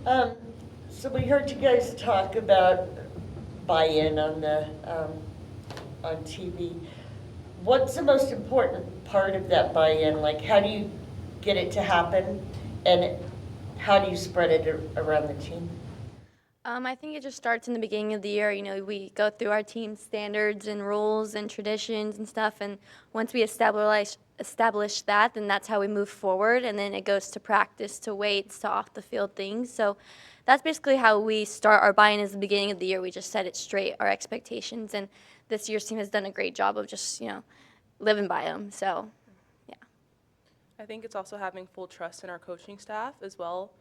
Um, so we heard you guys talk about buy-in on TV. What's the most important part of that buy-in? Like, how do you get it to happen, and how do you spread it around the team? I think it just starts in the beginning of the year. We go through our team standards and rules and traditions and stuff, and once we establish that, then that's how we move forward, and then it goes to practice, to weights, to off the field things. So that's basically how we start our buy-in. Is the beginning of the year. We just set it straight, our expectations, and this year's team has done a great job of just living by them. So yeah. I think it's also having full trust in our coaching staff as well,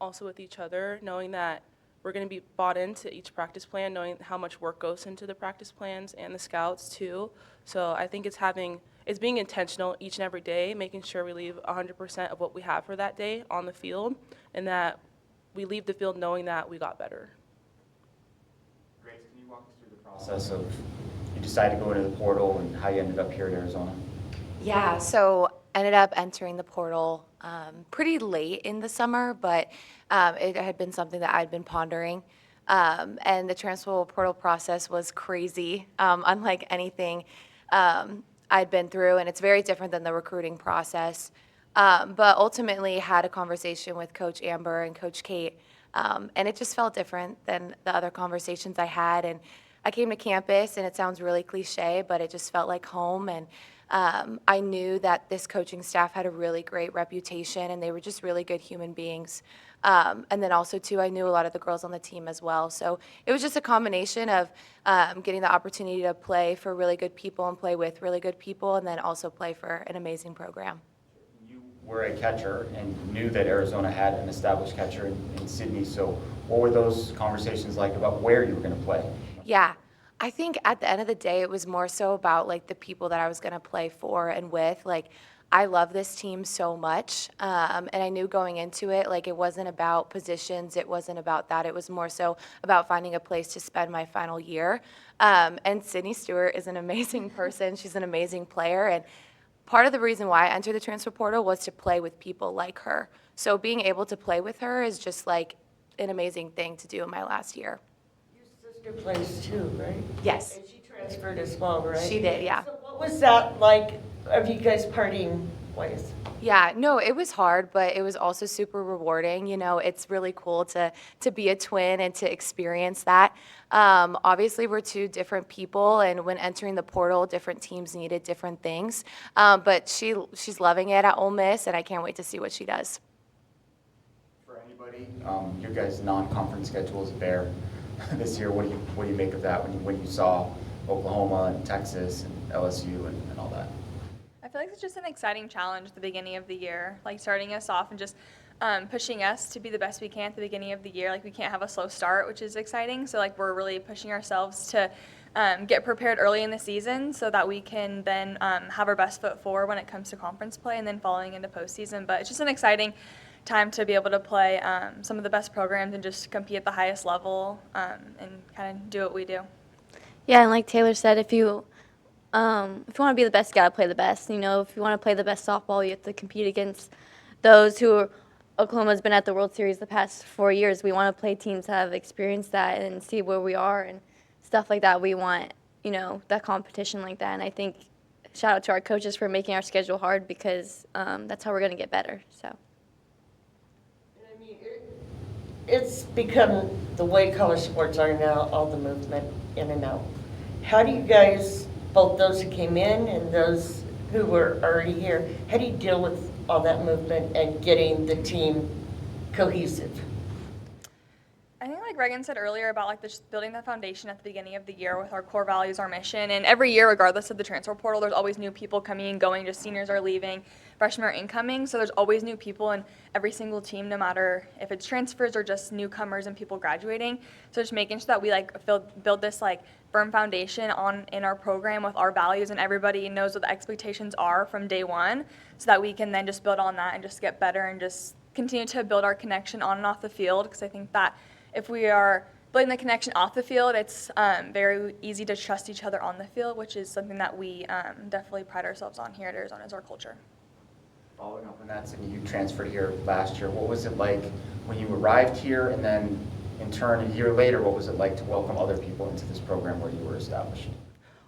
also with each other, knowing that we're going to be bought into each practice plan, knowing how much work goes into the practice plans and the scouts too. So I think it's being intentional each and every day, making sure we leave 100% of what we have for that day on the field, and that we leave the field knowing that we got better. Grace, can you walk us through the process of you decided to go into the portal and how you ended up here at Arizona? Yeah, so ended up entering the portal pretty late in the summer, but it had been something that I'd been pondering. And the transfer portal process was crazy, unlike anything I'd been through, and it's very different than the recruiting process. But ultimately had a conversation with Coach Amber and Coach Kate, and it just felt different than the other conversations I had. And I came to campus, and it sounds really cliche, but it just felt like home. And I knew that this coaching staff had a really great reputation, and they were just really good human beings. And then also, too, I knew a lot of the girls on the team as well. So it was just a combination of getting the opportunity to play for really good people and play with really good people, and then also play for an amazing program. You were a catcher and knew that Arizona had an established catcher in Sydney. So what were those conversations like about where you were going to play? Yeah. I think at the end of the day, it was more so about like the people that I was going to play for and with. Like, I love this team so much, and I knew going into it, like, it wasn't about positions, it wasn't about that. It was more so about finding a place to spend my final year. And Sydney Stewart is an amazing person. She's an amazing player, and part of the reason why I entered the transfer portal was to play with people like her. So being able to play with her is just like an amazing thing to do in my last year. Your sister plays too, right? Yes. And she transferred as well, right? She did, yeah. So what was that like, of you guys partying ways? Yeah, no, it was hard, but it was also super rewarding. It's really cool to be a twin and to experience that. Obviously, we're two different people, and when entering the portal, different teams needed different things. But she's loving it at Ole Miss, and I can't wait to see what she does. For anybody, your guys' non-conference schedule is bare this year. What do you make of that when you saw Oklahoma and Texas and LSU and all that? I feel like it's just an exciting challenge at the beginning of the year, like starting us off and just pushing us to be the best we can at the beginning of the year. Like, we can't have a slow start, which is exciting. So like, we're really pushing ourselves to get prepared early in the season so that we can then have our best foot forward when it comes to conference play and then following into postseason. But it's just an exciting time to be able to play some of the best programs and just compete at the highest level and kind of do what we do. Yeah, and like Taylor said, if you want to be the best, you got to play the best. If you want to play the best softball, you have to compete against those who are, Oklahoma's been at the World Series the past 4 years. We want to play teams that have experienced that and see where we are and stuff like that. We want, that competition like that. And I think shout out to our coaches for making our schedule hard because that's how we're going to get better. So. I mean, it's become the way college sports are now, all the movement in and out. How do you guys, both those who came in and those who were already here, how do you deal with all that movement and getting the team cohesive? I think like Regan said earlier about like just building that foundation at the beginning of the year with our core values, our mission, and every year, regardless of the transfer portal, there's always new people coming and going. Just seniors are leaving, freshmen are incoming, so there's always new people in every single team, no matter if it's transfers or just newcomers and people graduating. So just making sure that we like build this like firm foundation in our program with our values, and everybody knows what the expectations are from day one, so that we can then just build on that and just get better and just continue to build our connection on and off the field, because I think that if we are building the connection off the field, it's very easy to trust each other on the field, which is something that we definitely pride ourselves on here at Arizona, is our culture. Following up on that, Sydney, you transferred here last year. What was it like when you arrived here, and then in turn, a year later, what was it like to welcome other people into this program where you were established?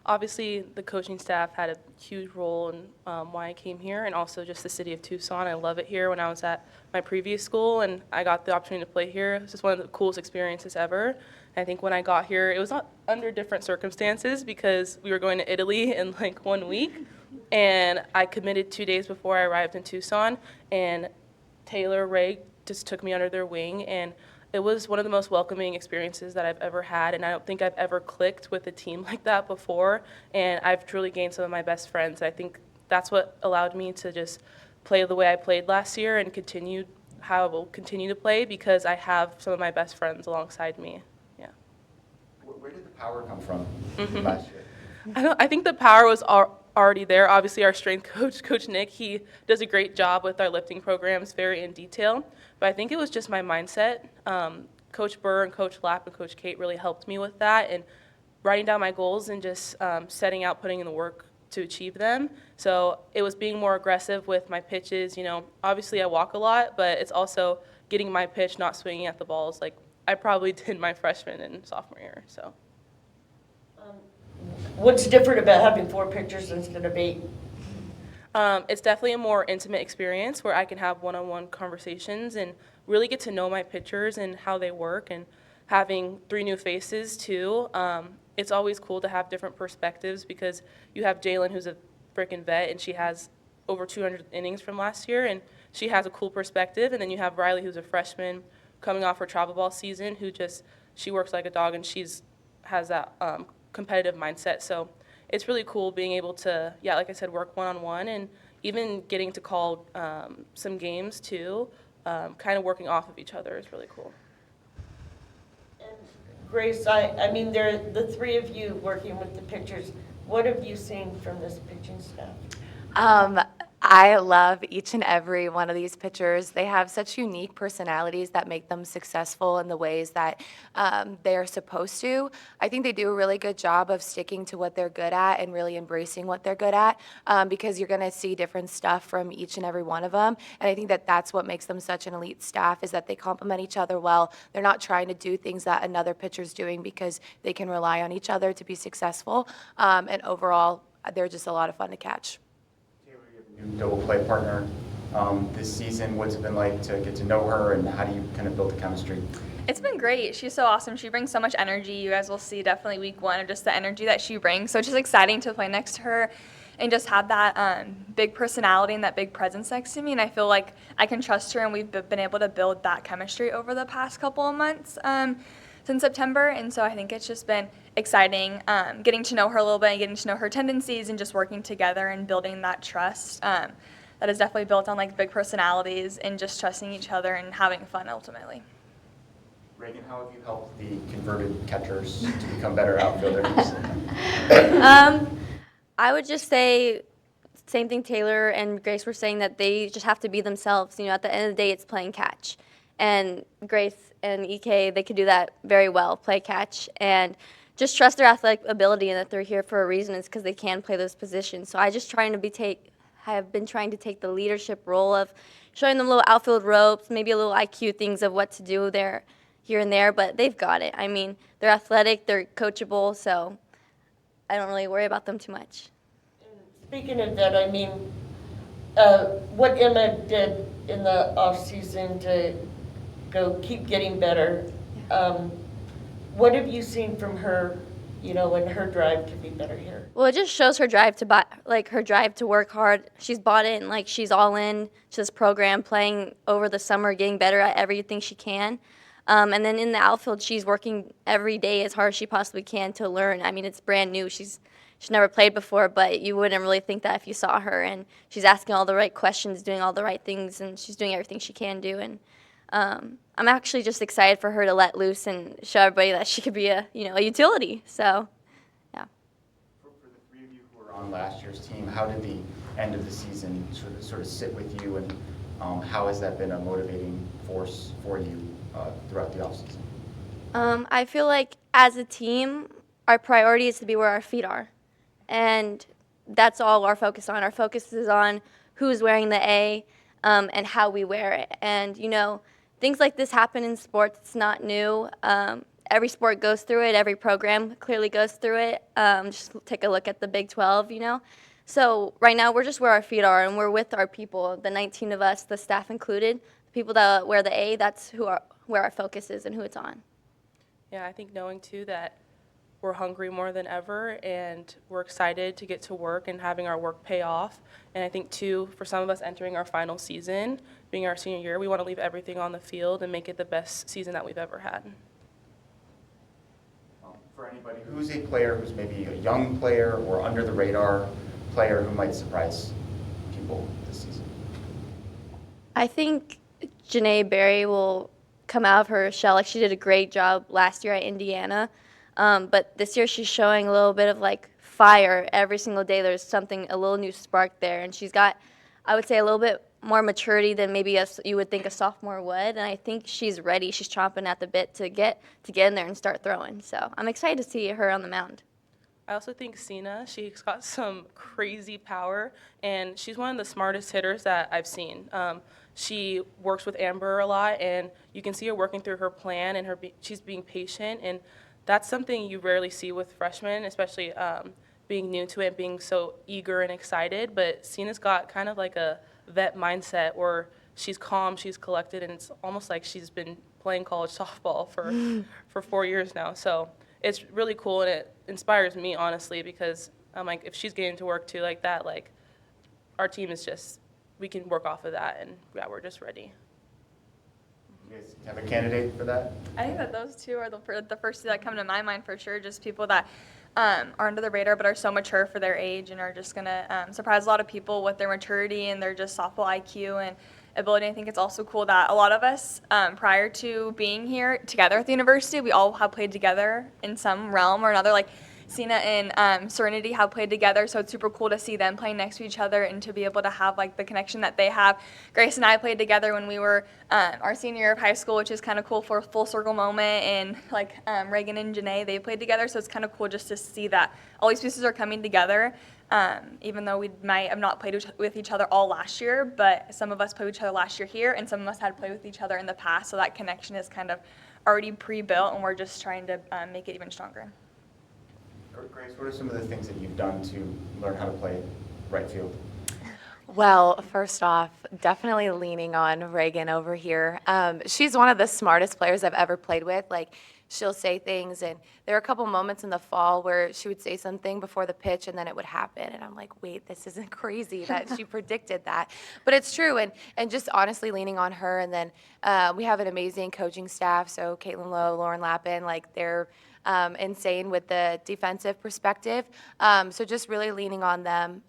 Obviously, the coaching staff had a huge role in why I came here, and also just the city of Tucson. I love it here. When I was at my previous school and I got the opportunity to play here, it was just one of the coolest experiences ever. And I think when I got here, it was not under different circumstances because we were going to Italy in like 1 week, and I committed 2 days before I arrived in Tucson, and Tayler, Regan just took me under their wing, and it was one of the most welcoming experiences that I've ever had, and I don't think I've ever clicked with a team like that before, and I've truly gained some of my best friends. I think that's what allowed me to just play the way I played last year and continue how I will continue to play because I have some of my best friends alongside me. Yeah. Where did the power come from last year? I think the power was already there. Obviously, our strength coach, Coach Nick, he does a great job with our lifting programs, very in detail. But I think it was just my mindset. Coach Burr and Coach Lapp and Coach Kate really helped me with that and writing down my goals and just setting out, putting in the work to achieve them. So it was being more aggressive with my pitches. You know, obviously I walk a lot, but it's also getting my pitch, not swinging at the balls like I probably did my freshman and sophomore year. So. What's different about having 4 pitchers instead of 8? It's definitely a more intimate experience where I can have one-on-one conversations and really get to know my pitchers and how they work, and having 3 new faces too. It's always cool to have different perspectives because you have Jalen, who's a freaking vet, and she has over 200 innings from last year, and she has a cool perspective. And then you have Riley, who's a freshman coming off her travel ball season, she works like a dog, and has that competitive mindset. So it's really cool being able to, like I said, work one-on-one, and even getting to call some games too, kind of working off of each other is really cool. And Grace, I mean, the 3 of you working with the pitchers. What have you seen from this pitching staff? I love each and every one of these pitchers. They have such unique personalities that make them successful in the ways that they are supposed to. I think they do a really good job of sticking to what they're good at and really embracing what they're good at, because you're going to see different stuff from each and every one of them. And I think that that's what makes them such an elite staff, is that they complement each other well. They're not trying to do things that another pitcher's doing because they can rely on each other to be successful. And overall, they're just a lot of fun to catch. New double play partner this season. What's it been like to get to know her, and how do you kind of build the chemistry? It's been great. She's so awesome. She brings so much energy. You guys will see definitely week 1 of just the energy that she brings. So it's just exciting to play next to her and just have that big personality and that big presence next to me. And I feel like I can trust her, and we've been able to build that chemistry over the past couple of months since September. And so I think it's just been exciting getting to know her a little bit and getting to know her tendencies and just working together and building that trust that is definitely built on like big personalities and just trusting each other and having fun ultimately. Regan, how have you helped the converted catchers to become better outfielders? I would just say same thing Tayler and Grace were saying, that they just have to be themselves. You know, at the end of the day, it's playing catch. And Grace and EK, they could do that very well, play catch, and just trust their athletic ability and that they're here for a reason. It's because they can play those positions. So I just have been trying to take the leadership role of showing them little outfield ropes, maybe a little IQ things of what to do there, here and there, but they've got it. I mean, they're athletic, they're coachable, so I don't really worry about them too much. Speaking of that, I mean, what Emma did in the off-season to keep getting better, what have you seen from her, you know, and her drive to be better here? Well, it just shows her drive to work hard. She's bought in, like she's all in to this program, playing over the summer, getting better at everything she can. And then in the outfield, she's working every day as hard as she possibly can to learn. I mean, it's brand new. She's never played before, but you wouldn't really think that if you saw her. And she's asking all the right questions, doing all the right things, and she's doing everything she can do. And I'm actually just excited for her to let loose and show everybody that she could be a utility. So, yeah. For the 3 of you who were on last year's team, how did the end of the season sort of sit with you, and how has that been a motivating force for you throughout the offseason? I feel like as a team, our priority is to be where our feet are. And that's all our focus on. Our focus is on who's wearing the A, and how we wear it. And, things like this happen in sports. It's not new. Every sport goes through it. Every program clearly goes through it. Just take a look at the Big 12, So right now we're just where our feet are, and we're with our people, the 19 of us, the staff included. The people that wear the A, that's where our focus is and who it's on. Yeah, I think knowing too that we're hungry more than ever and we're excited to get to work and having our work pay off. And I think too, for some of us entering our final season, being our senior year, we want to leave everything on the field and make it the best season that we've ever had. For anybody who's a player who's maybe a young player or under the radar player who might surprise people this season? I think Janae Berry will come out of her shell. Like, she did a great job last year at Indiana. But this year she's showing a little bit of like fire every single day. There's something, a little new spark there. And she's got, I would say, a little bit more maturity than maybe you would think a sophomore would. And I think she's ready. She's chomping at the bit to get in there and start throwing. So I'm excited to see her on the mound. I also think Sina, she's got some crazy power, and she's one of the smartest hitters that I've seen. She works with Amber a lot, and you can see her working through her plan, and she's being patient, and that's something you rarely see with freshmen, especially being new to it, being so eager and excited. But Sina's got kind of like a vet mindset where she's calm, she's collected, and it's almost like she's been playing college softball for 4 years now. So it's really cool, and it inspires me, honestly, because I'm like, if she's getting to work too like that, like, our team is just, we can work off of that, and yeah, we're just ready. You guys have a candidate for that? I think that those two are the first two that come to my mind for sure. Just people that are under the radar but are so mature for their age and are just going to surprise a lot of people with their maturity and their just softball IQ and ability. I think it's also cool that a lot of us, prior to being here together at the university, we all have played together in some realm or another. Like, Sina and Serenity have played together, so it's super cool to see them playing next to each other and to be able to have like the connection that they have. Grace and I played together when we were our senior year of high school, which is kind of cool for a full circle moment. And like Regan and Janae, they played together, so it's kind of cool just to see that all these pieces are coming together. Even though we might have not played with each other all last year, but some of us played with each other last year here, and some of us had played with each other in the past, so that connection is kind of already pre-built, and we're just trying to make it even stronger. Grace, what are some of the things that you've done to learn how to play right field? Well, first off, definitely leaning on Regan over here. She's one of the smartest players I've ever played with. Like, she'll say things, and there are a couple moments in the fall where she would say something before the pitch, and then it would happen. And I'm like, wait, this isn't crazy that she predicted that. But it's true, and just honestly leaning on her. And then we have an amazing coaching staff, so Caitlin Lowe, Lauren Lappin, like, they're insane with the defensive perspective. So just really leaning on them.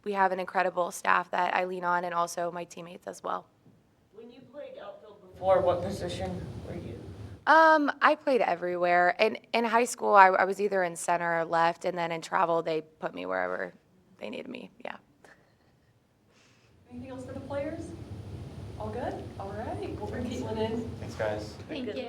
We have an incredible staff that I lean on, and also my teammates as well. When you played outfield before, what position were you? I played everywhere. In high school, I was either in center or left, and then in travel, they put me wherever they needed me. Yeah. Anything else for the players? All good? All right. We'll bring Caitlin in. Thanks, guys. Thank you.